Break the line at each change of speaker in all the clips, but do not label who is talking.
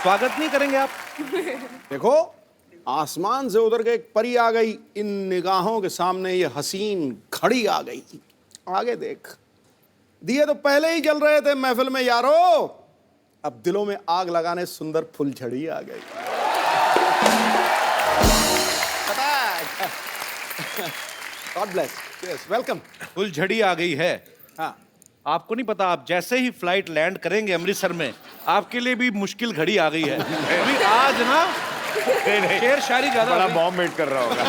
स्वागत नहीं करेंगे आप?
देखो, आसमान से उतर के एक परी आ गई, इन निगाहों के सामने ये हसीन घड़ी आ गई। आगे देख, दिए तो पहले ही जल रहे थे महफिल में यारो, अब दिलों में आग लगाने सुंदर फुलझड़ी आ गई। God bless, yes, welcome.
फुलझड़ी आ गई है।
हाँ,
आपको नहीं पता, आप जैसे ही फ्लाइट लैंड करेंगे अमृतसर में, आपके लिए भी मुश्किल घड़ी आ गई है। अभी आज ना शेर शायरी ज्यादा
बड़ा बॉम्ब वेट कर रहा होगा।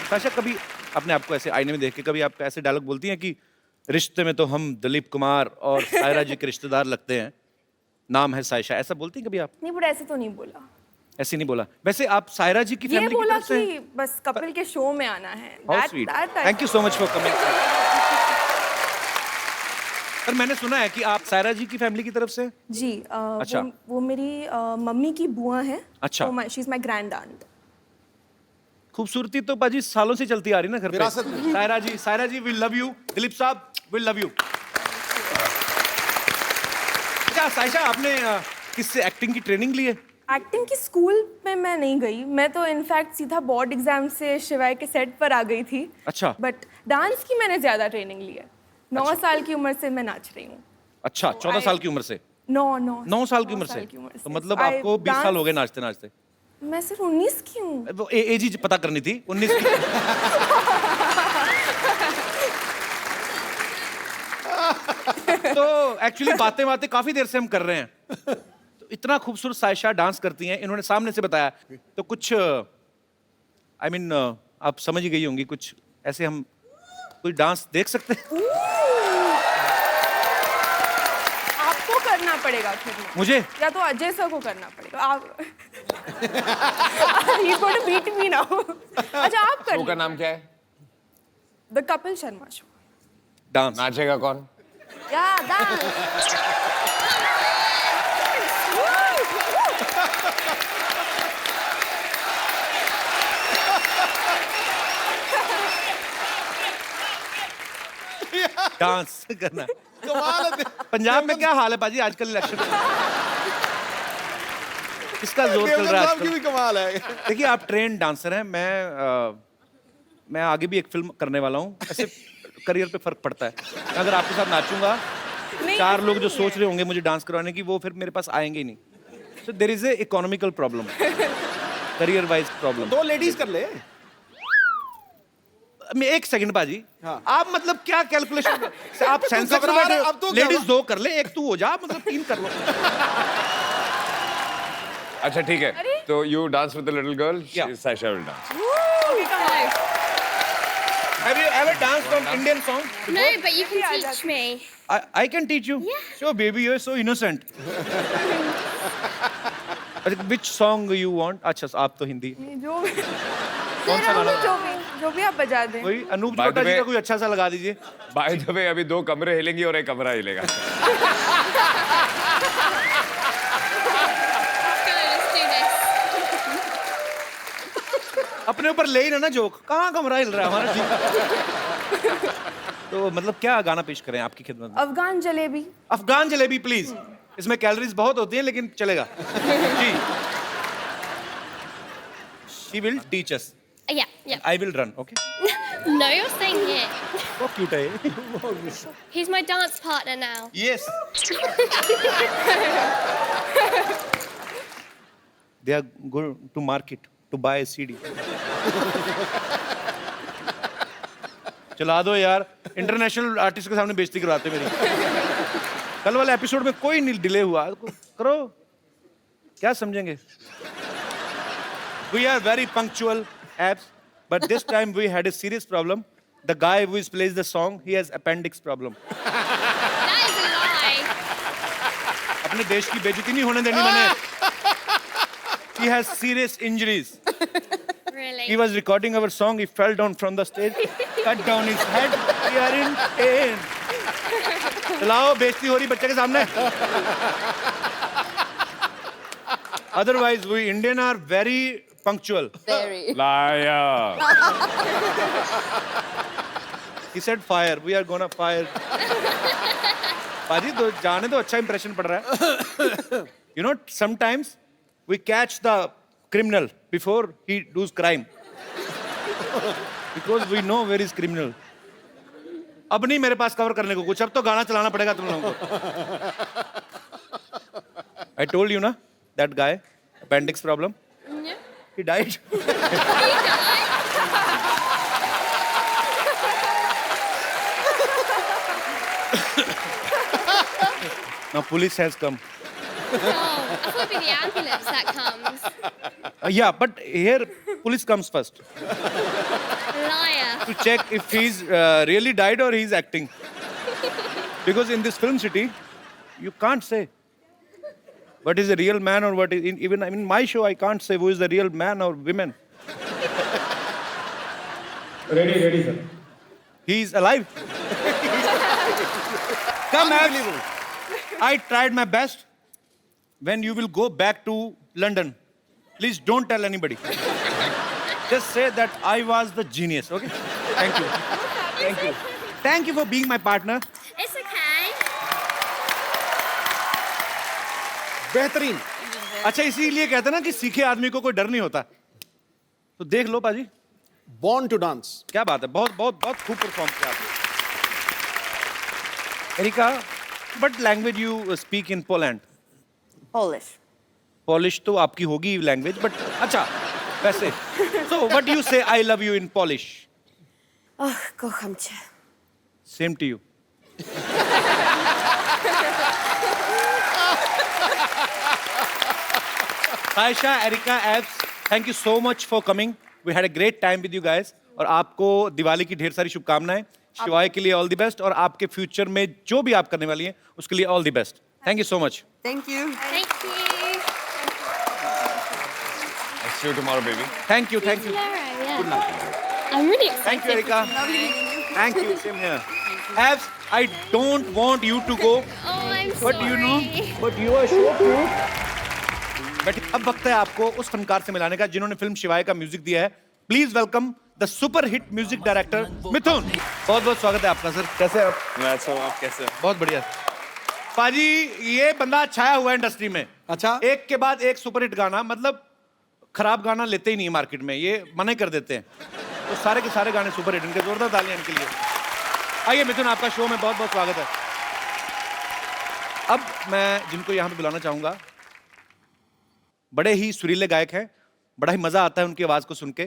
साशा, कभी अपने आप को ऐसे आईने में देख के कभी आप ऐसे डायलॉग बोलती हैं कि रिश्ते में तो हम दिलीप कुमार और सायरा जी के रिश्तेदार लगते हैं, नाम है सायशा, ऐसा बोलती हैं कभी आप?
नहीं, बट ऐसे तो नहीं बोला।
ऐसे नहीं बोला। वैसे आप सायरा जी की
ये
फैमिली की
बोला
तरफ से?
कि बस कपिल के शो में आना है।
How sweet, thank you so much for coming. पर मैंने सुना है कि आप सायरा जी की फैमिली की तरफ से?
जी,
अच्छा।
वो मेरी मम्मी की बुआ है।
अच्छा।
She is my grand aunt.
खूबसूरती तो पाजी सालों से चलती आ रही ना घर पे।
विरासत में।
सायरा जी वी लव यू, दिलीप साहब वी लव यू। अच्छा सायशा, आपने किससे एक्टिंग की ट्रेनिंग ली है?
एक्टिंग की स्कूल में मैं नहीं गई, मैं तो इनफैक्ट सीधा बोर्ड एग्जाम से शिवाय के सेट पर आ गई थी।
अच्छा।
बट डांस की मैंने ज्यादा ट्रेनिंग ली है। 9 साल की उम्र से मैं नाच रही हूँ।
अच्छा, 14 साल की उम्र से?
9
साल की उम्र से? तो मतलब आपको 20 साल हो गए नाचते नाचते?
मैं सिर्फ 19 की हूँ।
वो एज ही पता करनी थी, 19 की। तो एक्चुअली बातें बातें काफी देर से हम कर रहे हैं। तो इतना खूबसूरत सायशा डांस करती हैं, इन्होंने सामने से बताया, तो कुछ आई मीन आप समझ ही गई होंगी, कुछ ऐसे हम कोई डांस देख सकते हैं?
आपको करना पड़ेगा फिर ना।
मुझे?
या तो अजय सर को करना पड़ेगा। आप He's going to beat me now. अच्छा, आप कर
शो का नाम क्या है?
The Kapil Sharma show.
Dance
नाचेगा कौन?
या डांस।
डांस करना।
कमाल है।
पंजाब में क्या हाल है पाजी आजकल इलेक्शन में? किसका जोर चल
देवगन
रहा है
साहब की
आजकल?
भी कमाल है।
देखिए, आप ट्रेन डांसर हैं, मैं आगे भी एक फिल्म करने वाला हूँ। ऐसे करियर पे फर्क पड़ता है। अगर आपके साथ नाचूंगा,
नहीं,
4 लोग जो
नहीं
सोच
है।
रहे होंगे मुझे डांस करवाने की, वो फिर मेरे पास आएंगे ही नहीं। So there is a economical problem, career wise problem.
2 ladies कर ले।
एक सेकंड बाजी,
हाँ।
आप मतलब क्या कैलकुलेशन, आप सेंस ऑफ
घबरा रहे हो, अब तो क्या
लेडीज
हुआ?
2 कर ले, एक तू हो जा, मतलब 3 कर लो।
अच्छा ठीक है,
अरे?
तो you dance with the little girl,
Yeah.
Sayyeshaa will dance.
Okay, come on.
Have you ever danced on Indian song?
No, but you can
Yeah,
teach
that's-
me.
I can teach you.
Yeah.
Sure, baby, you're so innocent. Which song you want? अच्छा, आप तो हिंदी।
जो
कौन सा गाना?
जो भी आप बजा दें।
कोई Anoop
By the
Chopra ji
way-
का कोई अच्छा सा लगा दीजिए।
बाय द वे, अभी 2 कमरे हिलेंगे और एक कमरा हिलेगा।
Let's do this.
अपने ऊपर ले ही ना जोक, कहाँ कमरा हिल रहा है हमारा जी। तो मतलब क्या गाना पेश करें आपकी खिदमत में?
अफगान जलेबी।
अफगान जलेबी प्लीज। इसमें कैलोरीज बहुत होती हैं लेकिन चलेगा जी। She will teach us.
Yeah, yeah.
I will run. Okay.
No, you're saying it.
बहुत cute है ये।
He's my dance partner now.
Yes. They are going to market to buy a CD. चला दो यार, इंटरनेशनल आर्टिस्ट के सामने बेइज्जती करवाते मेरी। कल वाले एपिसोड में कोई नहीं डिले हुआ, करो, क्या समझेंगे? We are very punctual, abs, but this time we had a serious problem. The guy who plays the song, he has appendix problem.
That is a lie.
अपने देश की बेइज्जती नहीं होने देनी मैंने। He has serious injuries.
Really?
He was recording our song. He fell down from the stage, cut down his head. We are in pain. चलाओ, बेइज्जती हो रही बच्चे के सामने। Otherwise, we Indian are very punctual.
Very.
Liar.
He said fire. We are gonna fire. पाजी तो जाने तो अच्छा इंप्रेशन पड़ रहा है। You know, sometimes we catch the criminal before he does crime. Because we know where is criminal. अब नहीं मेरे पास कवर करने को कुछ, अब तो गाना चलाना पड़ेगा तुम लोगों को. I told you ना, that guy, appendix problem.
Yeah.
He died. Now police has come.
Oh, I thought it'd be the ambulance that comes.
Yeah, but here police comes first
Liar.
to check if he's really died or he's acting. Because in this film city, you can't say what is a real man or what is even in my show I can't say who is the real man or women.
Ready, sir.
He's alive. Come, Abs. I tried my best. When you will go back to London, please don't tell anybody. Just say that I was the genius, okay? Thank you. Thank you. Thank you for being my partner.
It's okay.
बेहतरीन.
अच्छा इसीलिए कहते हैं ना कि सीखे आदमी को कोई डर नहीं होता. तो देख लो पाजी,
Born to dance.
क्या बात है, बहुत बहुत बहुत खूब परफॉर्म किया आपने. Erica, what language you speak in Poland?
Polish.
Polish तो आपकी होगी लैंग्वेज, बट अच्छा वैसे. So what do you say I love you in Polish?
Och, kocham cię.
Same to you. Saisha, Erika, Abs, thank you so much for coming. We had a great time with you guys. और आपको दिवाली की ढेर सारी शुभकामनाएं. शिवाय के लिए all the best और आपके फ्यूचर में जो भी आप करने वाली हैं उसके लिए all the best. Thank you so much.
Thank you.
Thank you.
I'll see you tomorrow, baby.
Thank you, thank you.
Tomorrow, yeah. I'm really excited.
Thank you, Erika. Thank you. Same here. Abs, I don't want you to go,
Oh, I'm
but
sorry.
you know, but you are so cute. But अब वक्त है आपको उस फनकार से मिलाने का जिन्होंने film शिवाय का म्यूजिक दिया है. Please welcome the super hit music director Mithun. बहुत बहुत स्वागत है आपका सर. कैसे हैं आप?
मैं अच्छा हूँ, आप कैसे हैं?
बहुत बढ़िया. पाजी ये बंदा छाया हुआ है इंडस्ट्री में.
अच्छा.
एक के बाद एक सुपर हिट गाना, मतलब खराब गाना लेते ही नहीं मार्केट में, ये मना कर देते हैं. तो सारे के सारे गाने सुपर हिट. इनके जोरदार तालियां इनके लिए. आइए मिथुन, आपका शो में बहुत बहुत स्वागत है. अब मैं जिनको यहाँ पे बुलाना चाहूंगा, बड़े ही सुरीले गायक हैं, बड़ा ही मजा आता है उनकी आवाज को सुन के.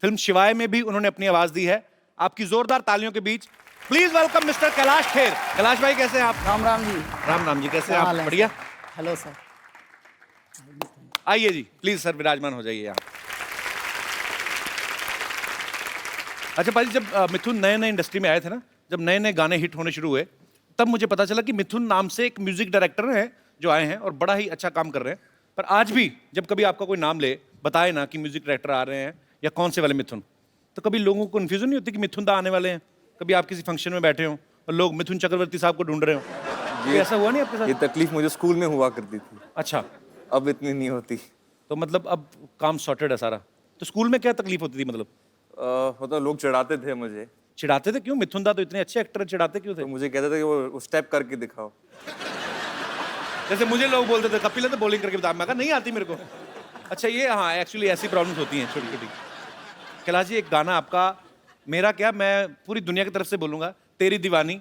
फिल्म शिवाय में भी उन्होंने अपनी आवाज दी है. आपकी जोरदार तालियों के बीच please welcome mister Kailash Kher. Kailash भाई कैसे हैं आप?
राम राम जी.
राम राम जी, कैसे हैं
क्या
आप?
हाल है?
बढ़िया.
Hello sir.
आइए जी, प्लीज सर विराजमान हो जाइए यहाँ. अच्छा पाजी, जब मिथुन नए नए इंडस्ट्री में आए थे ना, जब नए नए गाने हिट होने शुरू हुए, तब मुझे पता चला कि मिथुन नाम से एक म्यूजिक डायरेक्टर हैं जो आए हैं और बड़ा ही अच्छा काम कर रहे हैं. पर आज भी जब कभी आपका कोई नाम ले, बताए ना कि म्यूजिक डायरेक्टर आ रहे हैं या कौन से वाले मिथुन, तो कभी लोगों को कन्फ्यूजन नहीं होती कि मिथुन दा आने वाले हैं? कभी आप किसी फंक्शन में बैठे हो और लोग मिथुन चक्रवर्ती साहब को ढूंढ रहे हो, ये ऐसा हुआ नहीं आपके
ये
साथ?
तकलीफ मुझे स्कूल में हुआ करती थी,
अच्छा,
अब इतनी नहीं होती.
तो मतलब अब काम सॉर्टेड है सारा. तो स्कूल में क्या तकलीफ होती थी? मतलब
होता लोग चिढ़ाते थे मुझे,
चिढ़ाते थे? क्यों? मिथुन दा तो इतने अच्छे एक्टर, चिढ़ाते क्यों थे?
तो मुझे कहते थे कि वो स्टेप करके दिखाओ.
जैसे मुझे लोग बोलते थे कपिल है तो बॉलिंग करके बता, मैं कहा नहीं आती मेरे को. अच्छा ये, हाँ एक्चुअली ऐसी प्रॉब्लम्स होती हैं छोटी छोटी. कैलाश जी, एक गाना आपका, मेरा क्या, मैं पूरी दुनिया की तरफ से बोलूंगा, तेरी दीवानी.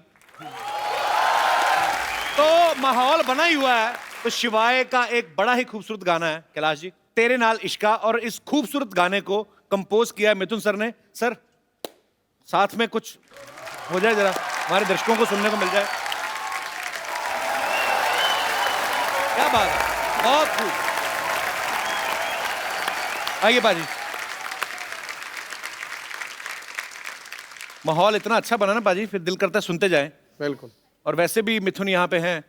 तो माहौल बना ही हुआ है. तो शिवाय का एक बड़ा ही खूबसूरत गाना है कैलाश जी, तेरे नाल इश्का, और इस खूबसूरत गाने को कंपोज किया मिथुन सर ने. सर साथ में कुछ हो जाए, जरा हमारे दर्शकों को सुनने को मिल जाए. क्या बात है, बहुत खूब. आइए बाजी. माहौल इतना अच्छा बना ना बाजी, फिर दिल करता है सुनते जाएं.
बिल्कुल.
और वैसे भी मिथुन यहाँ पे हैं,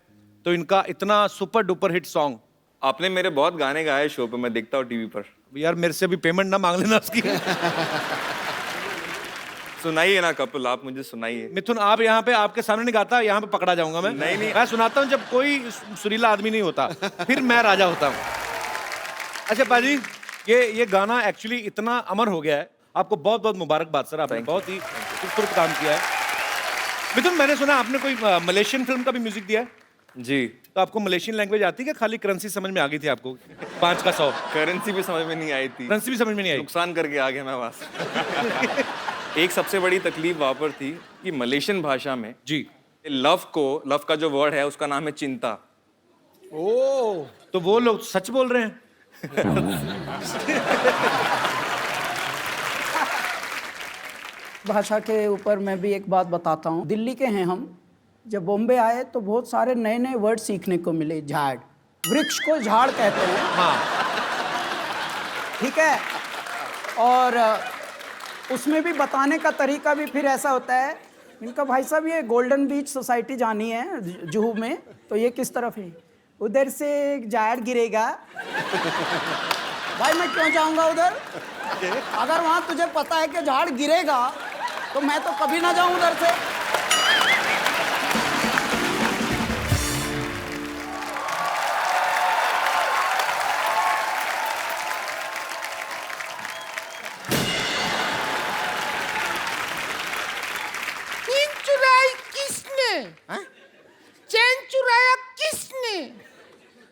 तो इनका इतना सुपर डुपर हिट सॉन्ग.
आपने मेरे बहुत गाने गाए शो पे, मैं देखता हूँ टीवी पर.
यार मेरे से भी पेमेंट ना मांग लेना उसकी.
सुनाइए ना कपिल, आप मुझे सुनाइए.
मिथुन आप यहाँ पे, आपके सामने नहीं गाता, यहाँ पे पकड़ा जाऊंगा मैं.
नहीं, नहीं.
मैं सुनाता हूँ जब कोई सुरीला आदमी नहीं होता, फिर मैं राजा होता हूँ. अच्छा पाजी, ये गाना एक्चुअली इतना अमर हो गया है. आपको बहुत बहुत मुबारकबाद सर, आपने बहुत ही खूबसूरत काम किया है. मिथुन, मैंने सुना आपने कोई मलेशियन फिल्म का भी म्यूजिक दिया है.
जी
तो आपको मलेशियन लैंग्वेज आती है क्या, खाली करेंसी समझ में आ गई थी आपको? 5 का 100
करेंसी भी समझ में नहीं आई थी,
करेंसी भी समझ में नहीं आई?
नुकसान करके आ गया मैं वहां से। एक सबसे बड़ी तकलीफ वहां पर थी कि मलेशियन भाषा में
जी।
लव का जो वर्ड है उसका नाम है चिंता।
ओ
तो वो लोग सच बोल रहे हैं।
भाषा के ऊपर मैं भी एक बात बताता हूँ। दिल्ली के हैं हम, जब बॉम्बे आए तो बहुत सारे नए नए वर्ड सीखने को मिले। झाड़, वृक्ष को झाड़ कहते हैं,
हाँ।
ठीक है। और उसमें भी बताने का तरीका भी फिर ऐसा होता है। इनका भाई साहब ये गोल्डन बीच सोसाइटी जानी है जुहू में, तो ये किस तरफ है? उधर से एक झाड़ गिरेगा। भाई मैं क्यों जाऊंगा उधर? अगर वहां तुझे पता है कि झाड़ गिरेगा तो मैं तो कभी ना जाऊं उधर से।
चैन चुराई किसने? चैन चुराया किसने?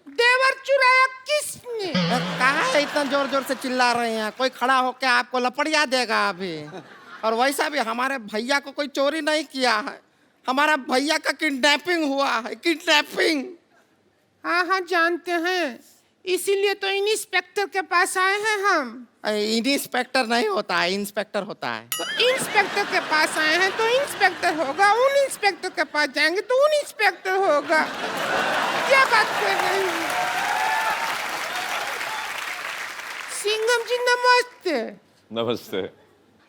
देवर चुराया किसने?
कहाँ है इतना जोर जोर से चिल्ला रहे हैं? कोई खड़ा होकर आपको लपड़िया देगा अभी। और वैसा भी हमारे भैया को कोई चोरी नहीं किया है, हमारा भैया का किडनैपिंग हुआ है, किडनैपिंग।
हाँ हाँ जानते हैं, इसीलिए तो इंस्पेक्टर के पास आए हैं हम।
इंस्पेक्टर नहीं होता है, इंस्पेक्टर होता है।
तो इंस्पेक्टर के पास आए हैं तो इंस्पेक्टर होगा, उन इंस्पेक्टर के पास जाएंगे तो उन इंस्पेक्टर होगा। क्या बात कर रहे हैं? सिंघम जी नमस्ते।
नमस्ते।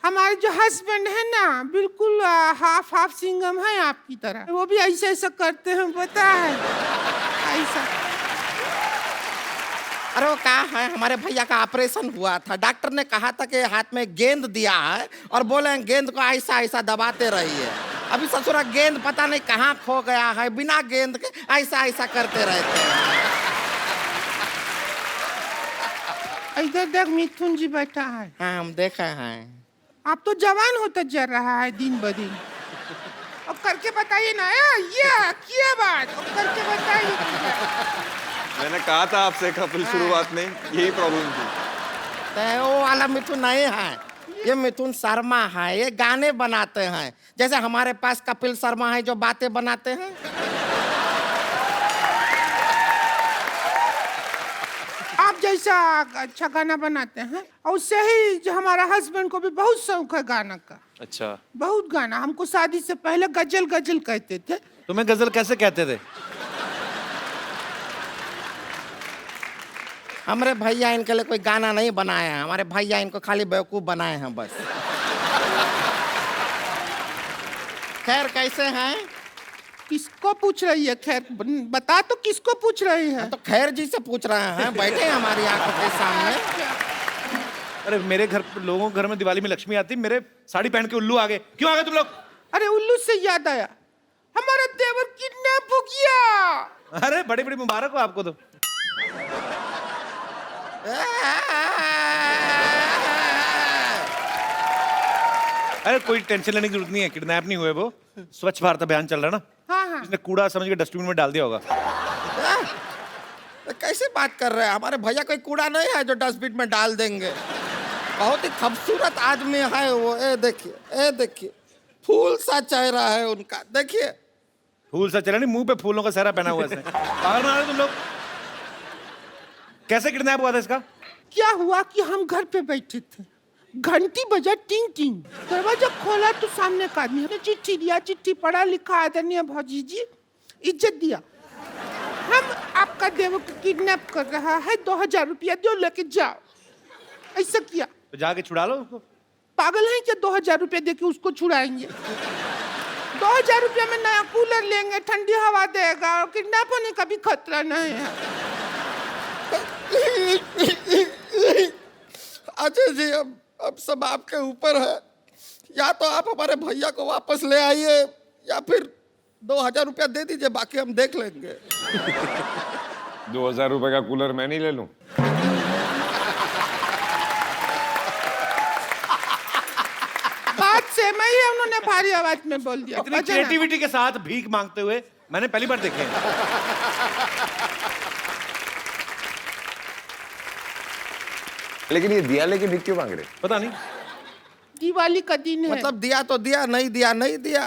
हमारे जो हस्बैंड है ना, बिल्कुल हाफ हाफ सिंघम है आपकी तरह। वो भी ऐसा ऐसा करते हैं, पता है ऐसा।
अरे वो क्या है, हमारे भैया का ऑपरेशन हुआ था, डॉक्टर ने कहा था कि हाथ में गेंद दिया है और बोले गेंद को ऐसा ऐसा दबाते रहिए। अभी ससुरा गेंद पता नहीं कहाँ खो गया है, बिना गेंद के ऐसा ऐसा करते रहते हैं।
इधर देख मिथुन जी बैठा है।
हाँ हम देखे हैं।
आप तो जवान होता जा रहा है दिन ब दिन। अब करके बताइए ना, ये क्या बात, अब करके बताइए।
मैंने कहा था आपसे कपिल शुरुआत में यही प्रॉब्लम थी।
तो वो वाला मिथुन नहीं है, ये मिथुन शर्मा है, ये गाने बनाते हैं। जैसे हमारे पास कपिल शर्मा है जो बातें बनाते हैं।
आप जैसा अच्छा गाना बनाते हैं, और उससे ही जो हमारा हस्बैंड को भी बहुत शौक है गाना का।
अच्छा,
बहुत गाना। हमको शादी से पहले गजल गजल कहते थे।
तुम्हें गजल कैसे कहते थे?
हमारे भैया इनके लिए कोई गाना नहीं बनाया है, हमारे भैया इनको खाली बेवकूफ बनाए हैं बस। खैर कैसे हैं?
किसको पूछ रही है? खैर बता तो, किसको पूछ रही है?
तो खैर जी से पूछ रहे हैं, बैठे हैं हमारी आंखों के सामने।
अरे मेरे घर लोगों के घर में दिवाली में लक्ष्मी आती, मेरे साड़ी पहन के उल्लू आ गए। क्यों आ गए तुम लोग?
अरे उल्लू से याद आया, हमारा देवर किडनैप हो गया।
अरे बड़ी बड़ी मुबारक हो आपको तो। अरे कोई टेंशन लेने की जरूरत नहीं है, किडनैप नहीं हुए वो। स्वच्छ भारत अभियान चल रहा है ना,
हाँ हाँ।
इसने कूड़ा समझ के डस्टबिन में डाल दिया होगा।
कैसे बात कर रहे हैं? हमारे भैया कोई कूड़ा नहीं है जो डस्टबिन में डाल देंगे। बहुत ही खूबसूरत आदमी है वो। ए देखिए फूल सा चेहरा है उनका, देखिए।
फूल सा चला नहीं, मुंह पे फूलों का सहरा पहना हुआ है। पागल ना तुम लोग। कैसे किडनैप हुआ था इसका?
क्या हुआ कि हम घर पे बैठे थे, घंटी बजा टिंग टिंग, दरवाजा खोला तो सामने का आदमी ने चिट्ठी दिया। चिट्ठी पढ़ा लिखा, आदरणीय भौजी जी, इज्जत दिया, हम आपका देवर को किडनैप कर रहा है, 2000 रुपया दो, लेके जाओ। ऐसा किया।
तो जाके छुड़ा लो उसको।
पागल है क्या? 2000 रुपया दे के उसको छुड़ाएंगे? 2000 रुपया में नया कूलर लेंगे, ठंडी हवा देगा, और किडनैप होने का भी खतरा नहीं है।
अच्छा जी, अब सब आपके ऊपर है। या तो आप हमारे भैया को वापस ले आइए या फिर 2000 रुपया दे दीजिए, बाकी हम देख लेंगे।
2000 रुपए का कूलर मैं नहीं ले लूं?
बात से मैं ही उन्होंने भारी आवाज में बोल दिया
इतनी क्रिएटिविटी के साथ भीख मांगते हुए मैंने पहली बार देखे हैं।
लेकिन ये दिया लेके भीख क्यों मांग रहे?
पता नहीं।
दिवाली का दिन है।
मतलब दिया तो दिया, नहीं दिया नहीं दिया।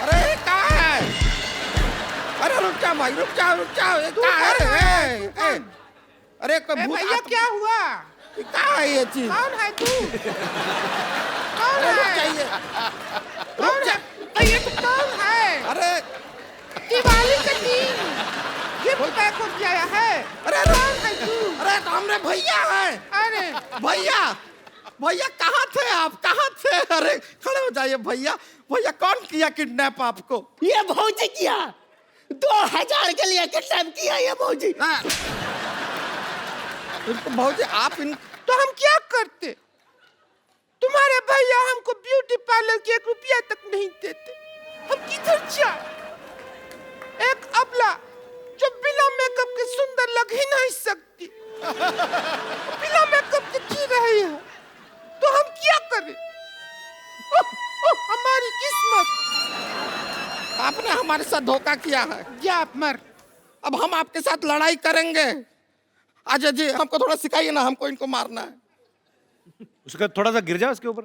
अरे कहाँ है? अरे रुक जा भाई, रुक जा ये कहाँ है? अरे कोई भूत
भैया क्या हुआ?
कहाँ है ये चीज?
कौन है तू? कौन
अरे रुक
है?
जाइए,
कौन है? ये कौन है?
अरे
दिवाली का दिन गिफ्ट पैक हो गया है।
अरे
कौन है तू?
अरे तो हमरे भैया है।
अरे
भैया भैया कहाँ थे आप? कहाँ थे? अरे खड़े हो जाइए भैया। भैया कौन किया किडनैप आपको?
ये भौजी किया 2000 के लिए किडनैप किया ये भौजी।
इनको भौजी आप इन
तो हम क्या करते? तुम्हारे भैया हमको ब्यूटी पार्लर के 1 रुपया तक नहीं देते। हम किधर जाए? एक अबला जो बिना मेकअप के सुंदर लग ही नहीं सकती, बिना मेकअप के जी रही है, तो हम क्या करें? हमारी किस्मत।
आपने हमारे साथ धोखा किया है।
जा आप मर।
अब हम आपके साथ लड़ाई करेंगे। अजय जी हमको थोड़ा सिखाइए ना, हमको इनको मारना है।
उसका थोड़ा सा गिर जा उसके ऊपर,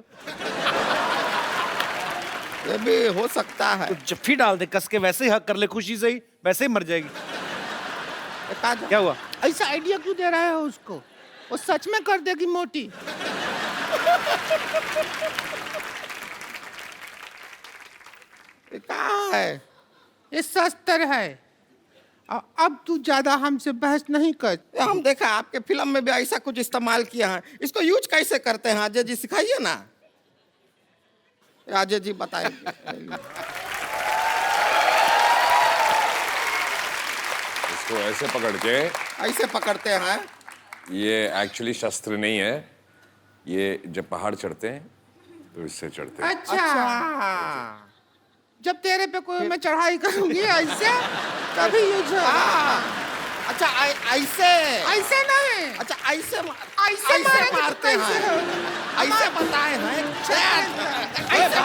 ये भी हो सकता है।
तो जफ्फी डाल दे कस के, वैसे ही हक कर ले खुशी से ही, वैसे ही मर जाएगी। क्या हुआ?
ऐसा आइडिया क्यों दे रहा है उसको? वो सच में कर देगी मोटी।
ये कहाँ है?
ये शस्त्र है। अब तू ज्यादा हमसे बहस नहीं कर।
ये हम देखा आपके फिल्म में भी ऐसा कुछ इस्तेमाल किया है। इसको यूज कैसे करते हैं अजय जी, सिखाइए ना। अजय जी बताइए।
इसको ऐसे पकड़ के,
ऐसे पकड़ते हैं।
ये एक्चुअली शस्त्र नहीं है, ये जब पहाड़ चढ़ते हैं तो इससे चढ़ते हैं।
अच्छा, जब तेरे पे कोई मैं चढ़ाई करूंगी ऐसे तभी यूज हो।
अच्छा ऐसे
ऐसे नहीं।
अच्छा ऐसे
ऐसे
मारते हैं। ऐसे बताए हैं। ऐसे ऐसे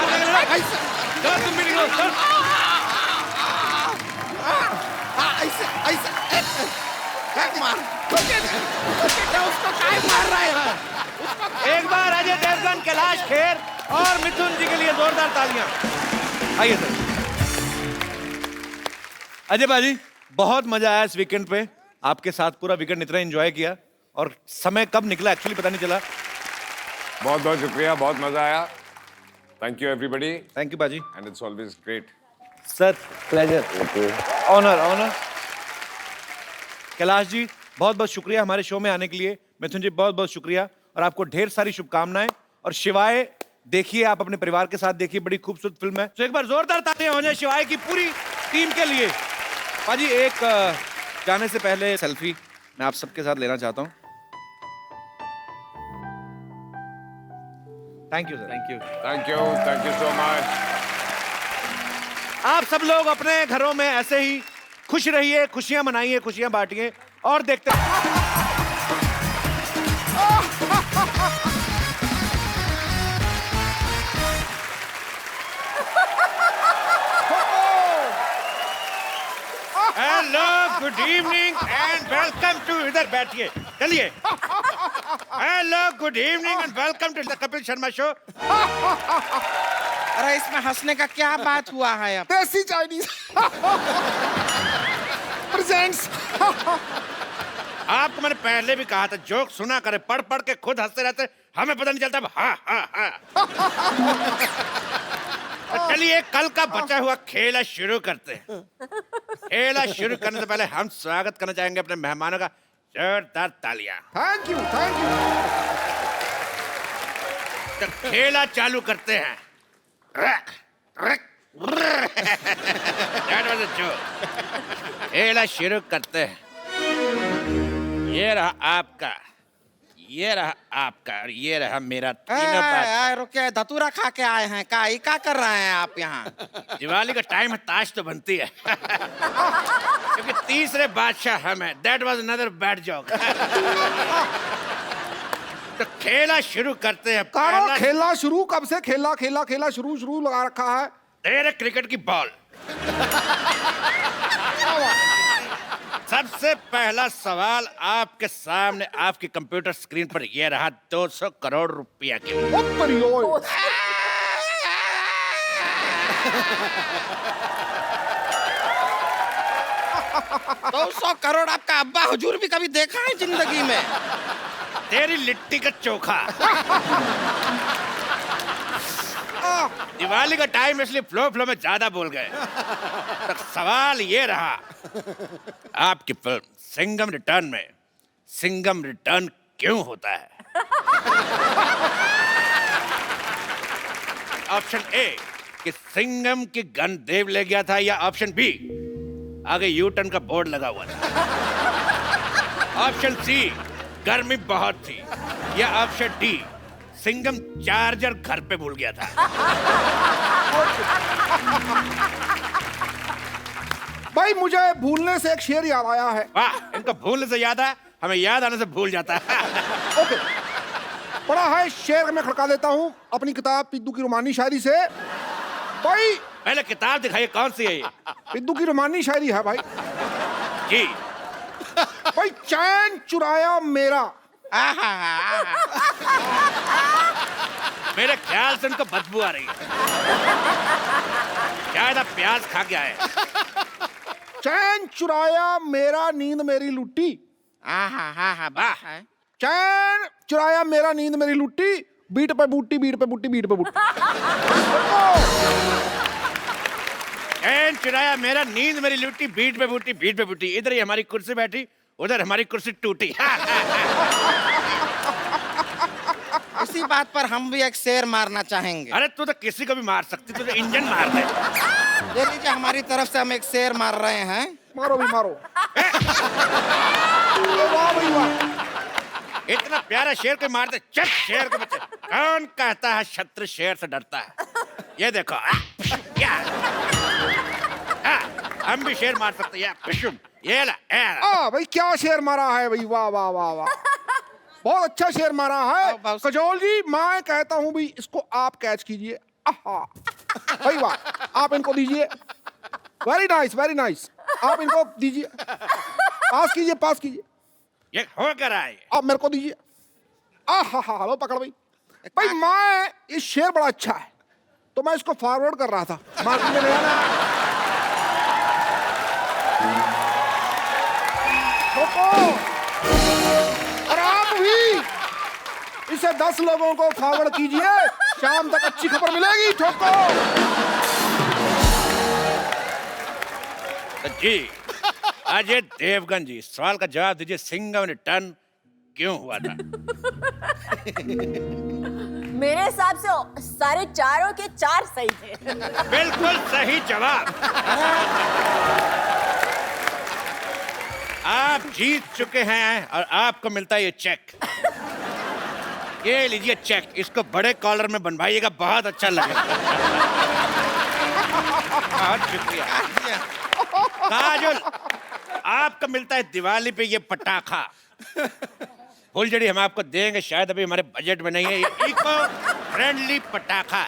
मार। उसको काय मार रहे हैं?
एक बार अजय देवगन, कैलाश खेर और मिथुन जी के लिए जोरदार तालियां। आइए सर। अजय बाजी, बहुत मजा आया इस वीकेंड पे, आपके साथ पूरा वीकेंड इतना एंजॉय किया और समय कब निकला एक्चुअली पता नहीं चला।
बहुत बहुत शुक्रिया, बहुत मजा आया। Thank you everybody.
Thank you बाजी।
And it's always great
sir, pleasure, honour honour. Kailash ji बहुत बहुत शुक्रिया हमारे शो में आने के लिए। मिथुन जी बहुत बहुत शुक्रिया और आपको ढेर सारी शुभकामनाएं। और शिवाय देखिए, आप अपने परिवार के साथ देखिए, बड़ी खूबसूरत फिल्म है। तो एक बार जोरदार तालियां हो जाए शिवाय की पूरी टीम के लिए। बाजी एक जाने से पहले सेल्फी मैं आप सबके साथ लेना चाहता हूं। Thank you sir. Thank you.
Thank you so much.
आप सब लोग अपने घरों में ऐसे ही खुश रहिए, खुशियां मनाइए, खुशियां बांटिए और देखते hello, good evening and welcome to, इधर बैठिए, चलिए। Hello, good evening and welcome to the Kapil Sharma show.
अरे इसमें हंसने का क्या बात हुआ है? अब
देसी चाइनीज प्रेजेंट्स।
आपको मैंने पहले भी कहा था जोक सुना करे, पढ़ पढ़ के खुद हंसते रहते, हमें पता नहीं चलता। हाँ हाँ हाँ। चलिए कल का बचा हुआ खेला शुरू करते हैं। खेला शुरू करने से पहले हम स्वागत करना चाहेंगे अपने मेहमानों का। जोरदार तालियां।
Thank you thank you.
तो खेला चालू करते हैं। That was a joke. खेला शुरू करते हैं। ये रहा आपका ये रहा आपका और ये रहा मेरा तीनों बादशाह।
रुके, धतूरा खा के आए हैं का? ये क्या कर रहे हैं आप यहाँ?
दिवाली का टाइम है, ताश तो बनती है। क्योंकि तीसरे बादशाह हम हैं। That was another bad joke. तो खेला शुरू करते हैं।
कारो खेला शुरू कब से? खेला शुरू लगा रखा है।
तेरे क्रिकेट की बॉल। सबसे पहला सवाल आपके सामने आपकी कंप्यूटर स्क्रीन पर यह रहा 200 करोड़ रुपया के लिए।
200 करोड़ आपका अब्बा हुजूर भी कभी देखा है जिंदगी में?
तेरी लिट्टी का चोखा। दिवाली का टाइम इसलिए फ्लो में ज्यादा बोल गए। तो सवाल ये रहा, आपकी फिल्म सिंघम रिटर्न में सिंघम रिटर्न क्यों होता है? ऑप्शन ए कि सिंघम की गन देव ले गया था, या ऑप्शन बी आगे यू टर्न का बोर्ड लगा हुआ था, ऑप्शन सी गर्मी बहुत थी, या ऑप्शन डी सिंघम चार्जर घर पे भूल गया था।
भाई मुझे भूलने से एक शेर याद आया है।
वाह, इनको भूलने से याद है, हमें याद आने से भूल जाता है।
ओके, पढ़ा है शेर मैं खड़का देता हूँ अपनी किताब पिद्दू की रोमानी शायरी से। भाई
पहले किताब दिखाइए, कौन सी है ये?
पिद्दू की रोमानी शायरी है भाई।
जी
भाई, चैन चुराया मेरा।
मेरे ख्याल से उनको बदबू आ रही है, शायद आप प्याज खा के आए।
चैन चुराया मेरा नींद मेरी लुट्टी। चैन चुराया मेरा नींद मेरी लुट्टी, बीट पे बूटी बीट पे बूटी बीट पे बूटी।
चैन चुराया मेरा नींद मेरी लुट्टी, बीट पे बूटी बीट पे बूटी। इधर ही हमारी कुर्सी बैठी, उधर हमारी कुर्सी टूटी।
इसी बात पर हम भी एक शेर मारना चाहेंगे।
अरे तू तो किसी को भी मार सकती, तू तो इंजन मार दे।
देख लीजिए, हमारी तरफ से हम एक शेर मार रहे हैं।
मारो भी मारो। वाह भाई वाह,
इतना प्यारा शेर को मारते, चल शेर के बच्चे। कौन कहता है शत्रु शेर से डरता है? ये देखो, हम भी शेर मार सकते हैं। ये ला,
भाई क्या शेर मारा है भाई, वाह वाह वाह वाह, बहुत अच्छा शेर मारा है। कजोल जी, मैं कहता हूँ भाई इसको आप कैच कीजिए। भाई वाह, आप इनको दीजिए। वेरी नाइस वेरी नाइस, आप इनको दीजिए, पास कीजिए।
ये हो कर आए,
आप मेरे को दीजिए। लो पकड़ भाई। भाई मैं, ये शेर बड़ा अच्छा है तो मैं इसको फॉरवर्ड कर रहा था मार्केट में ले आना। और आप भी इसे 10 लोगों को फॉरवर्ड कीजिए, शाम तक अच्छी खबर मिलेगी। ठोको।
तो जी अजय देवगन जी, सवाल का जवाब दीजिए, सिंघम रिटर्न क्यों हुआ था?
मेरे हिसाब से सारे चारों के 4 सही थे।
बिल्कुल सही जवाब। आप जीत चुके हैं और आपको मिलता है ये चेक। ये लीजिए चेक, इसको बड़े कॉलर में बनवाइएगा, बहुत अच्छा लगेगा। बहुत शुक्रिया। काजल, आपको मिलता है दिवाली पे ये पटाखा। फुलझड़ी हम आपको देंगे, शायद अभी हमारे बजट में नहीं है। ये इको फ्रेंडली पटाखा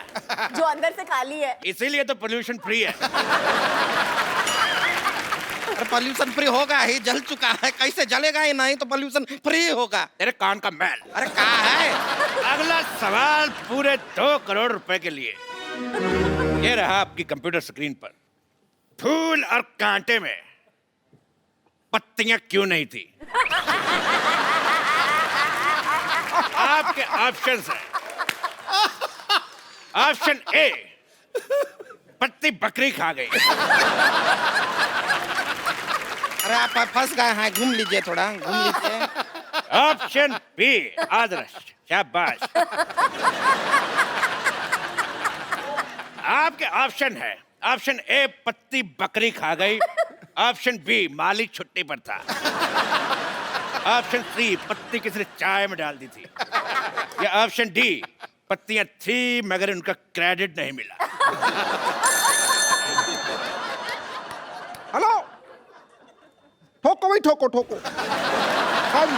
जो अंदर से खाली है,
इसीलिए तो पोल्यूशन फ्री है।
पोल्यूशन फ्री होगा ही, जल चुका है, कैसे जलेगा ही नहीं तो पोल्यूशन फ्री होगा।
तेरे कान का मैल।
अरे कहाँ है?
अगला सवाल पूरे 2 करोड़ रुपए के लिए। ये रहा आपकी कंप्यूटर स्क्रीन पर। फूल और कांटे में पत्तियां क्यों नहीं थी? आपके ऑप्शंस हैं। ऑप्शन ए, पत्ती बकरी खा गई।
अरे आप फंस गए हैं, घूम लीजिए, थोड़ा घूम लीजिए।
ऑप्शन बी, आदर्श, शाबाश। आपके ऑप्शन है, ऑप्शन ए पत्ती बकरी खा गई, ऑप्शन बी मालिक छुट्टी पर था। ऑप्शन सी, पत्ती किसी ने चाय में डाल दी थी। या ऑप्शन डी, पत्तियां थी मगर उनका क्रेडिट नहीं मिला।
हेलो, ठोको भाई, ठोको ठोको। हाँ जी,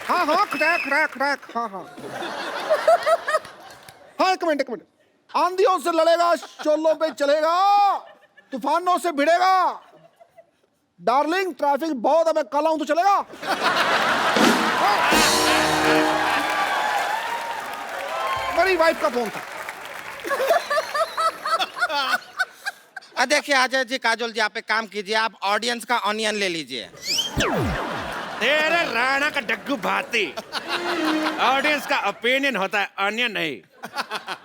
हाँ हाँ, क्रैक क्रैक क्रैक, हाँ हाँ हाँ, एक मिनट। आंधियों से लड़ेगा, शोलों पे चलेगा, तूफानों से भिड़ेगा। डार्लिंग, ट्रैफिक बहुत है, मैं कल आऊं तो चलेगा? मेरी वाइफ का फोन था।
देखिए अजय जी, काजोल जी, आप एक काम कीजिए, आप ऑडियंस का ऑनियन ले लीजिए।
तेरे राणा का डग्गू भाती। ऑडियंस का ओपिनियन होता है, ऑनियन नहीं।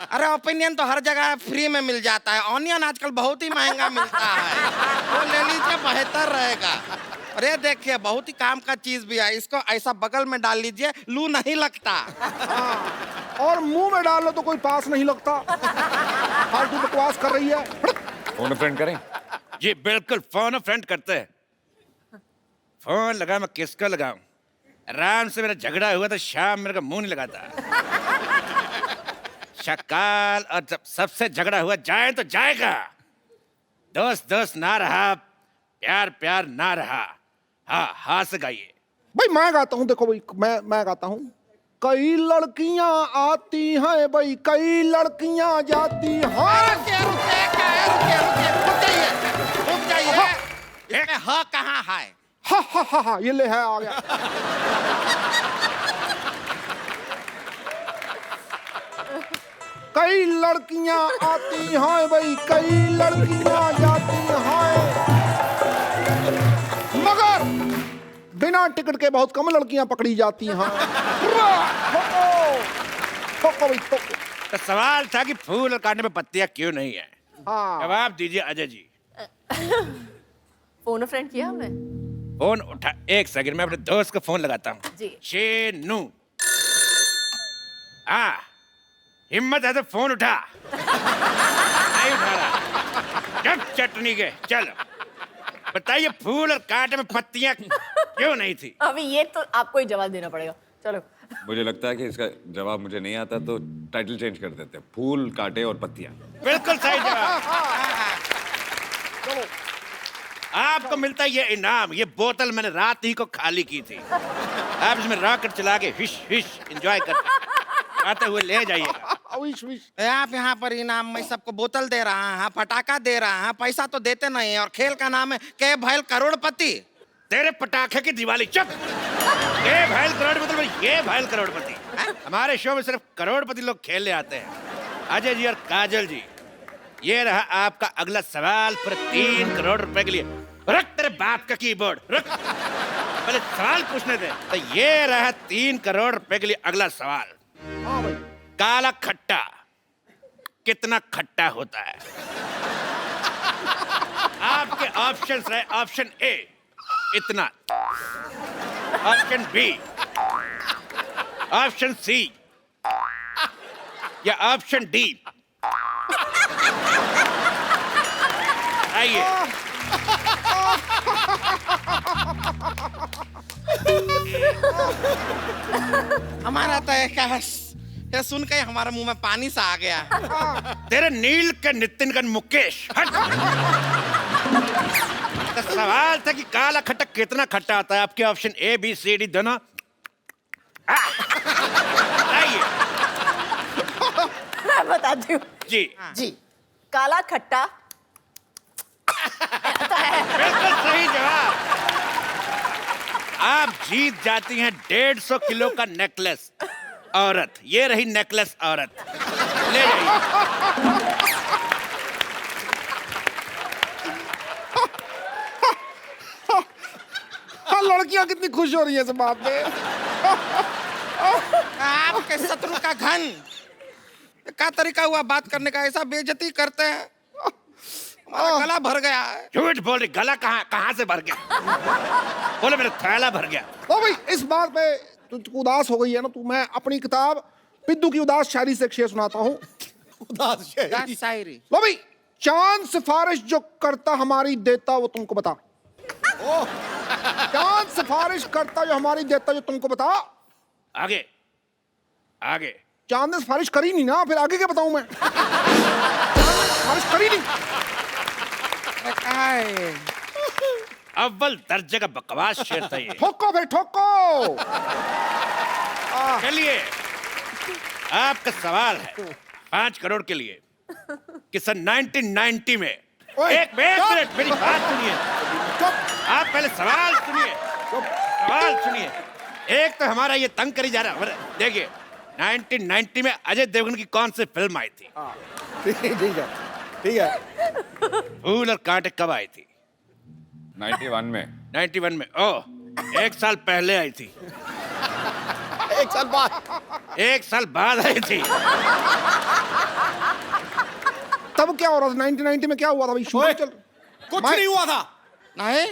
अरे ओपिनियन तो हर जगह फ्री में मिल जाता है, ऑनियन आजकल बहुत ही महंगा मिलता है, वो ले लीजिए, बेहतर रहेगा। अरे देखिए, बहुत ही काम का चीज भी है, इसको ऐसा बगल में डाल लीजिए, लू नहीं लगता।
और मुंह में डाल लो तो कोई पास नहीं लगता। फालतू बकवास कर रही है।
फोन फ्रेंड करें?
जी बिल्कुल, फोन फ्रेंड करते हैं। फोन लगा, मैं किसको लगाऊं? राम से मेरा झगड़ा हुआ तो शाम मेरे का मुंह नहीं लगाता। शकाल, और जब सबसे झगड़ा हुआ जाए तो जाएगा। दोस्त दोस्त ना रहा, प्यार प्यार ना रहा। हाँ हाँ से गाइए।
भाई मैं गाता हूँ, देखो भाई, मैं गाता हूँ। कई लड़कियां आती हैं भाई, कई लड़कियां जाती हैं।
रुक जाइए, इसमें ह कहाँ है?
हा, ये ले है, आ गया। कई लड़कियां आती हैं भाई, कई लड़कियां जाती हैं, मगर बिना टिकट के बहुत कम लड़कियां पकड़ी जाती हैं। ठोको भाई, ठोको।
तो सवाल था कि फूल काटने में पत्तियां क्यों नहीं है?
हाँ,
जवाब दीजिए अजय जी।
फोन फ्रेंड किया हमने।
फोन उठा, एक सेकंड में अपने दोस्त को फोन लगाता हूँ।
जी।
शेनू, हाँ, हिम्मत है तो फोन उठा। नहीं उठा रहा। जब चटनी के, चलो बताइए, फूल और कांटे में पत्तियां क्यों नहीं थी?
अभी ये तो आपको ही जवाब देना पड़ेगा। चलो।
मुझे लगता है कि इसका जवाब मुझे नहीं आता, तो टाइटल चेंज कर देते हैं, फूल कांटे और पत्तियां।
बिल्कुल सही जवाब। आपको मिलता है ये इनाम। ये बोतल मैंने रात ही को खाली की थी। आप इसमें रॉकेट चला के हिश हिश एंजॉय करते आते हुए ले जाइएगा।
आप यहाँ पर इनाम में सबको बोतल दे रहा है, पटाखा दे रहा है, पैसा तो देते नहीं है, और खेल का नाम है के भैल करोड़पति।
तेरे पटाखे की दिवाली चुप। ये भैल करोड़पति, ये भैल करोड़पति। हमारे शो में सिर्फ करोड़पति लोग खेलने आते हैं। अजय जी और काजल जी, ये रहा आपका अगला सवाल पर 3 करोड़ रुपए के लिए। रख तेरे बाप का कीबोर्ड, रख। पहले सवाल पूछने दे। तो ये रहा 3 करोड़ रुपए के लिए अगला सवाल। काला खट्टा कितना खट्टा होता है? आपके ऑप्शंस रहे, ऑप्शन ए इतना, ऑप्शन बी, ऑप्शन सी, या ऑप्शन डी। आइए।
हमारा तो ये सुन के हमारे मुंह में पानी सा आ गया।
तेरे नील के नितिन का मुकेश, हट। तो सवाल था कि काला खट्टा कितना खट्टा आता है? आपके option a b c d दोनों। आइए।
मैं बताती हूँ।
जी
जी, काला खट्टा।
बिल्कुल सही जवाब। आप जीत जाती हैं 150 किलो का नेकलेस औरत। ये रही नेकलेस औरत, ले जाइए।
हाँ, लड़कियां कितनी खुश हो रही है इस बात में।
आपके शत्रु का घन क्या तरीका हुआ बात करने का? ऐसा बेइज्जती करते हैं, हमारा गला भर गया है।
झूठ बोल रही, गला कहाँ से भर गया? बोले मेरा थैला भर गया।
तो भाई इस बात पे तू उदास हो गई है ना, तू, मैं अपनी किताब पिद्दू की उदास शायरी से एक शेर सुनाता हूँ। उदास
शायरी।
लो भाई, चांद सिफारिश जो करता हमारी देता वो तुमको बता। चांद सिफारिश करता जो हमारी देता जो तुमको बता।
आगे आगे।
चांद ने सिफारिश करी नहीं ना, फिर आगे क्या बताऊं मैं? चांद ने सिफारिश करी नहीं।
अव्वल दर्जे का बकवास शेर था ये।
ठोको फिर ठोको।
चलिए आपका सवाल है 5 करोड़ के लिए कि सन 1990 में एक मिनट मेरी बात सुनिए। आप पहले सवाल सुनिए, सवाल सुनिए। एक तो हमारा ये तंग करी जा रहा। देखिए 1990 में अजय देवगन की कौन सी फिल्म आई थी?
ठीक है।
फूल और कांटे कब आई थी?
91 में।
91 में। ओह, 1 साल पहले आई थी।
1 साल बाद।
1 साल बाद आई थी।
तब क्या हो रहा था 1990 में? क्या हुआ था भाई? शूटिंग चल
कुछ नहीं हुआ था।
नहीं,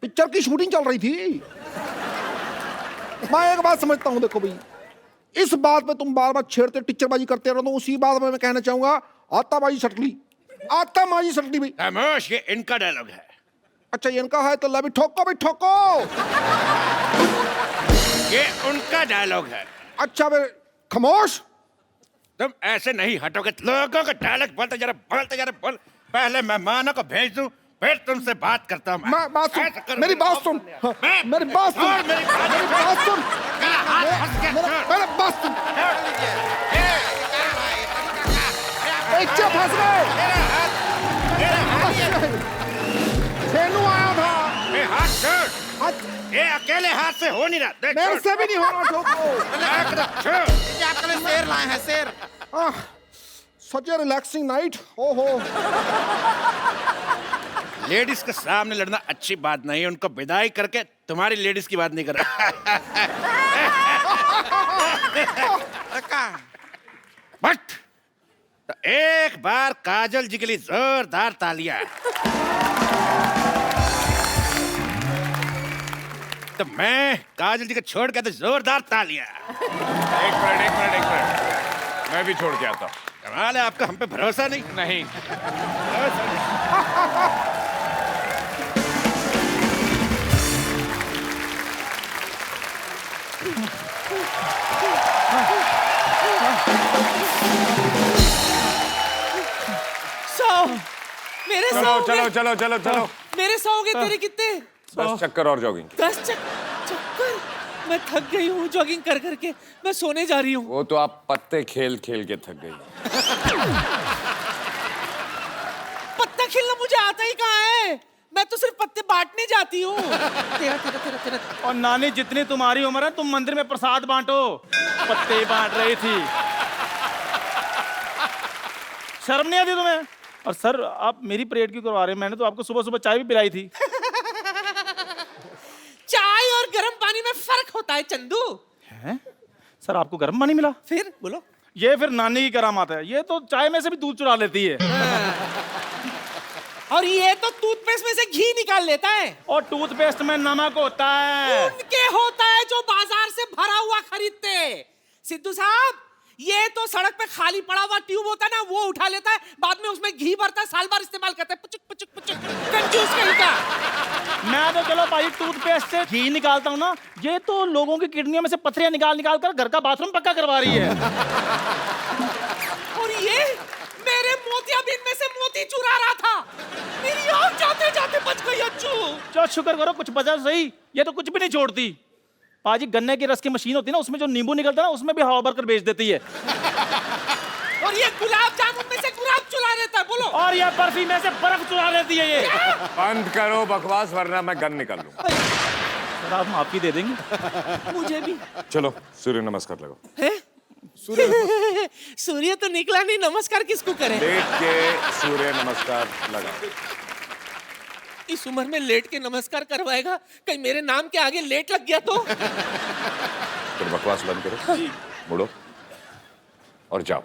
पिक्चर की शूटिंग चल रही थी। मैं एक बात समझता हूँ, देखो भाई, इस बात पे तुम बार बार छेड़ते टिच्चरबाजी करते रहो, तो उसी बात में मैं कहना चाहूंगा आताबाजी सटली, आताबाजी सटली भाई।
खामोश, ये इनका डायलॉग है।
अच्छा ये इनका है तो ला भी ठोको भाई ठोको।
ये उनका डायलॉग है।
अच्छा फिर खामोश।
तुम ऐसे नहीं हटोगे, लोगों का डायलॉग बोलते जा रहे बोल। पहले मेहमानों को भेज दूं, फिर तुमसे बात करता हूं।
मैं बात सुन, मेरी बात सुन, मेरी बात सुन, मेरी बात सुन, मेरी बात सुन। चुप फंस गए। फेनू आया था।
हाथ छोड़। ये अकेले हाथ से हो नहीं रहा। देख,
मेरे से भी नहीं हो रहा। ठोको।
आपके लिए शेर लाए हैं, शेर।
सच ए रिलैक्सिंग नाइट। ओहो।
लेडीज के सामने लड़ना अच्छी बात नहीं है। उनको विदाई करके तुम्हारी लेडीज की बात नहीं कर रहा। बट तो एक बार काजल जी के लिए जोरदार तालियां। तो मैं काजल जी को छोड़ के तो जोरदार तालियां।
एक मिनट मैं भी छोड़ के आता हूँ।
कमाल है आपका, हम पे भरोसा नहीं।
नहीं।
मेरे
चलो
मेरे 100 हो गए, तेरे कितने?
10 चक्कर और जॉगिंग।
10 चक्कर? मैं थक गई हूँ जॉगिंग कर करके, मैं सोने जा रही हूँ।
वो तो आप पत्ते खेल खेल के थक गई।
पत्ता खेलना मुझे आता ही कहाँ है? मैं तो सिर्फ पत्ते बांटने जाती हूँ। तेरा।
और नानी जितनी तुम्हारी उम्र है, तुम मंदिर में प्रसाद बांटो, पत्ते बांट रही थी। शर्म नहीं आती तुम्हें? और सर आप मेरी परेड क्यों करवा रहे हैं? मैंने तो आपको सुबह सुबह चाय भी पिलाई थी।
चाय और गर्म पानी में फर्क होता है चंदू।
हैं? सर आपको गर्म पानी मिला?
फिर बोलो।
ये फिर नानी की करामात है। ये तो चाय में से भी दूध चुरा लेती है।
और ये तो टूथपेस्ट में से घी निकाल लेता है।
और टूथपेस्ट में नमक होता है।
उनके होता है जो बाजार से भरा हुआ खरीदते। सिद्धू साहब, ये तो सड़क पे खाली पड़ा हुआ ट्यूब होता है ना, वो उठा लेता है, बाद में उसमें घी भरता है, साल भर इस्तेमाल करता है। पुचुक कंजूस कहीं का।
मैं तो चलो भाई टूथपेस्ट से घी निकालता हूँ ना, ये तो लोगों की किडनियों में से पथरियां निकाल कर घर का बाथरूम पक्का करवा रही है।
और ये मेरे मोतियाबिंद में से मोती चुरा रहा था। मेरी आँख जाते जाते बच गई। अच्छू
चलो शुक्र करो कुछ बचा सही, ये तो कुछ भी नहीं छोड़ती। पाजी गन्ने की रस की मशीन होती है ना, उसमें जो नींबू निकलता है ना, उसमें भी हवा भरकर बेच देती है।
और ये गुलाब जामुन में से गुलाब चुरा लेता है। बोलो।
और ये बर्फी में से बर्फ चुरा लेती है ये।
बंद करो बकवास, वरना मैं गन निकाल लूं।
सर आप माफी दे देंगे?
मुझे भी।
चलो सूर्य नमस्कार लगाओ।
है? सूर्य तो निकला नहीं, नमस्कार किसको करें?
लेट के सूर्य नमस्कार लगाओ।
इस उम्र में लेट के नमस्कार करवाएगा? कहीं मेरे नाम के आगे लेट लग गया तो?
फिर बकवास बंद करो, मुड़ो और जाओ।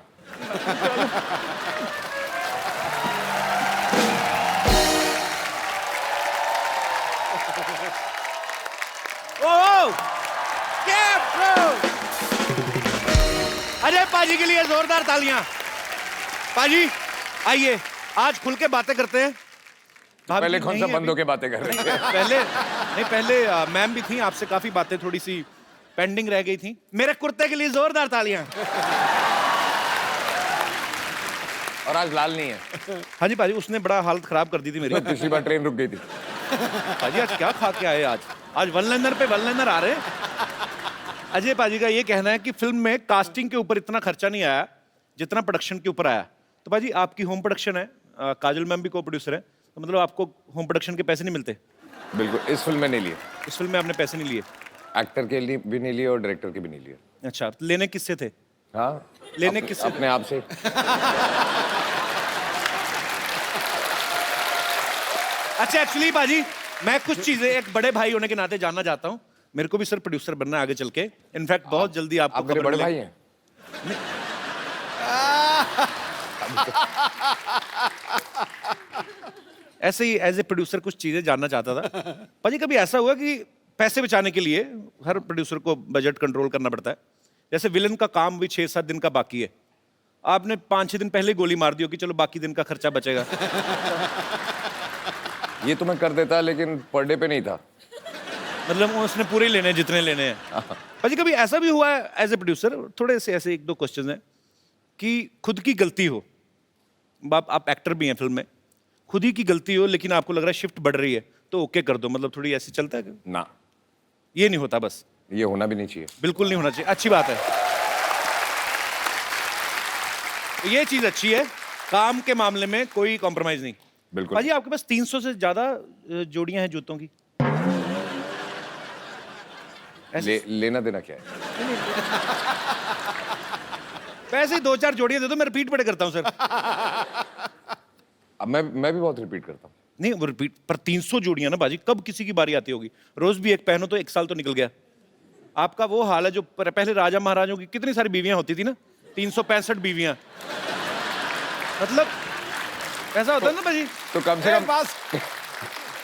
अजय पाजी के लिए जोरदार तालियां। पाजी आइए, आज खुल के बातें करते हैं। भाभी
पहले
जी
कौन
नहीं
सा
है
बंदों
अभी।
के बातें कर रहे थे?
पहले मैम भी थी, आपसे काफी बातें थोड़ी सी पेंडिंग रह गई थी। मेरे कुर्ते के लिए जोरदार तालियां।
और आज लाल नहीं है।
हाँ जी पाजी, उसने बड़ा हालत खराब कर दी थी मेरी।
पिछली बार ट्रेन रुक गई थी।
पाजी आज क्या खा के आए? आज वन लाइनर पे वन लाइनर आ रहे हैं। अजय पाजी का ये कहना है कि फिल्म में कास्टिंग के ऊपर इतना खर्चा नहीं आया जितना प्रोडक्शन के ऊपर आया। तो पाजी आपकी होम प्रोडक्शन है, काजल मैम भी को प्रोड्यूसर है, तो मतलब आपको होम प्रोडक्शन के पैसे नहीं मिलते?
बिल्कुल, इस फिल्म में नहीं लिए।
इस फिल्म में आपने पैसे नहीं लिए?
एक्टर के लिए भी नहीं लिए और डायरेक्टर के भी नहीं लिए।
अच्छा, तो लेने किससे थे?
हाँ,
लेने किससे?
अपने आप से।
अच्छा एक्चुअली पाजी मैं कुछ चीजें एक बड़े भाई होने के नाते जानना चाहता हूँ। मेरे को भी सर प्रोड्यूसर बनना है आगे चल के। इनफैक्ट बहुत जल्दी आपको
आप मेरे
खबर
बड़े भाई
मिलेगी।
हैं?
ऐसे ही एज ए प्रोड्यूसर कुछ चीजें जानना चाहता था। पाजी कभी ऐसा हुआ कि पैसे बचाने के लिए हर प्रोड्यूसर को बजट कंट्रोल करना पड़ता है, जैसे विलन का काम भी 6-7 दिन का बाकी है, आपने 5-6 दिन पहले गोली मार दी हो कि चलो बाकी दिन का खर्चा बचेगा?
ये तो मैं कर देता लेकिन पर डे पे नहीं था।
मतलब उसने पूरे ही लेने हैं जितने लेने हैं। पाजी कभी ऐसा भी हुआ है एज ए प्रोड्यूसर, थोड़े से ऐसे 1-2 क्वेश्चन हैं, कि खुद की गलती हो, आप एक्टर भी हैं फिल्म में, खुद ही की गलती हो लेकिन आपको लग रहा है शिफ्ट बढ़ रही है तो ओके कर दो, मतलब थोड़ी ऐसे चलता है?
ना,
ये नहीं होता? बस
ये होना भी नहीं चाहिए।
बिल्कुल नहीं होना चाहिए। अच्छी बात है, तो ये चीज अच्छी है, काम के मामले में कोई कॉम्प्रोमाइज नहीं।
बिल्कुल।
पाजी आपके पास 300 से ज्यादा जोड़ियां हैं जूतों की।
लेना देना क्या है?
पैसे 2-4 जोड़ियां दे दो, मैं रिपीट पड़े करता हूं सर।
अब मैं भी बहुत रिपीट करता हूँ।
नहीं वो रिपीट पर 300 जोड़ियां ना बाजी, कब किसी की बारी आती होगी? रोज भी एक पहनो तो 1 साल तो निकल गया। आपका वो हाल है जो पहले राजा महाराजों की कितनी सारी बीवियां होती थी ना, 365 बीवियां। मतलब ऐसा होता है ना बाजी।
तो कम से कम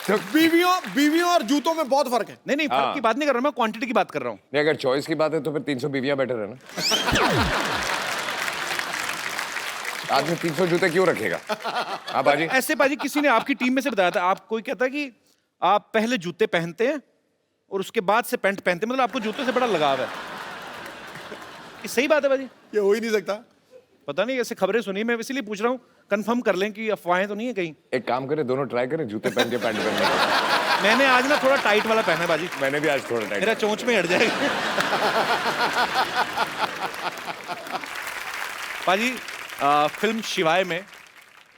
तो बीवियों और जूतों में बहुत फर्क है।
नहीं फर्क की बात नहीं कर रहा मैं, क्वांटिटी की बात कर रहा हूँ।
नहीं, अगर चॉइस की बात है तो फिर 300 बीवियां बेटर है ना। आदमी 300 जूते क्यों रखेगा? हाँ बाजी।
ऐसे बाजी किसी ने आपकी टीम में से बताया था, आप कोई कहता है कि आप पहले जूते पहनते हैं और उसके बाद से पैंट पहनते हैं, मतलब आपको जूतों से बड़ा लगाव है। ये सही बात है बाजी?
ये हो ही नहीं सकता।
पता नहीं, ऐसे खबरें सुनी, मैं इसीलिए पूछ रहा हूँ, कंफर्म कर लें कि अफवाहें तो नहीं है कहीं।
एक काम करें, दोनों ट्राई करें, जूते पहन के पैंट पहन के।
मैंने आज ना थोड़ा टाइट वाला पहना है बाजी।
मैंने भी आज थोड़ा टाइट।
मेरा चोंच में हट जाएगा। पाजी फिल्म शिवाय में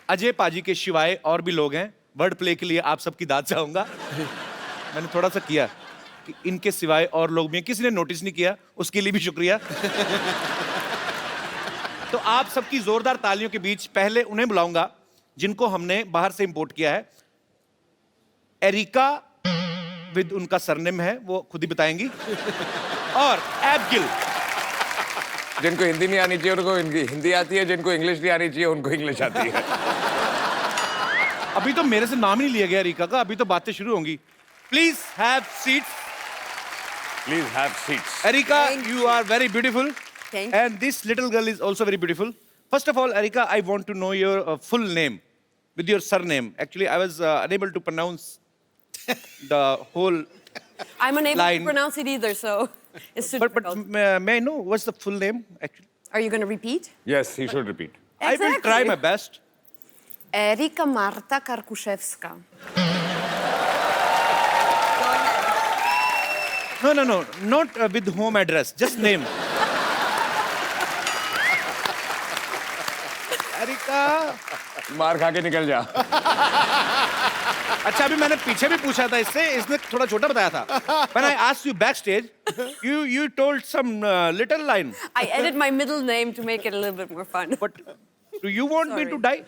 अजय पाजी के शिवाय और भी लोग हैं। वर्ड प्ले के लिए आप सबकी दाद चाहूंगा। मैंने थोड़ा सा किया कि इनके सिवाय और लोग भी हैं, किसी ने नोटिस नहीं किया, उसके लिए भी शुक्रिया। तो आप सबकी जोरदार तालियों के बीच पहले उन्हें बुलाऊंगा जिनको हमने बाहर से इंपोर्ट किया है। एरिका विद उनका सरनेम है, वो खुद ही बताएंगी, और एबगिल
जिनको हिंदी नहीं आनी चाहिए उनको हिंदी आती है, जिनको इंग्लिश नहीं आनी चाहिए उनको इंग्लिश आती है।
अभी तो मेरे से नाम ही नहीं लिया गया एरिका का, अभी तो बातें शुरू होंगी। Please have seats.
Please have seats.
Erica, you are very beautiful.
Thank you.
And this little girl is also very beautiful. First of all, Erika, I want to know your full name with your surname. Actually, I was unable to pronounce the whole
I'm unable
line.
to pronounce it either, so it's too
But
difficult.
may I know what's the full name actually?
Are you going to repeat?
Yes, he should repeat.
I will try my best.
Erika Marta Karkuszewska.
No, not with home address, just name. Erica,
मार खा के निकल जा।
अच्छा अभी मैंने पीछे भी पूछा था इससे, इसने थोड़ा छोटा बताया था। When I asked you backstage, you told some little line.
I added my middle name to make it a little bit more fun.
But do you want me to die?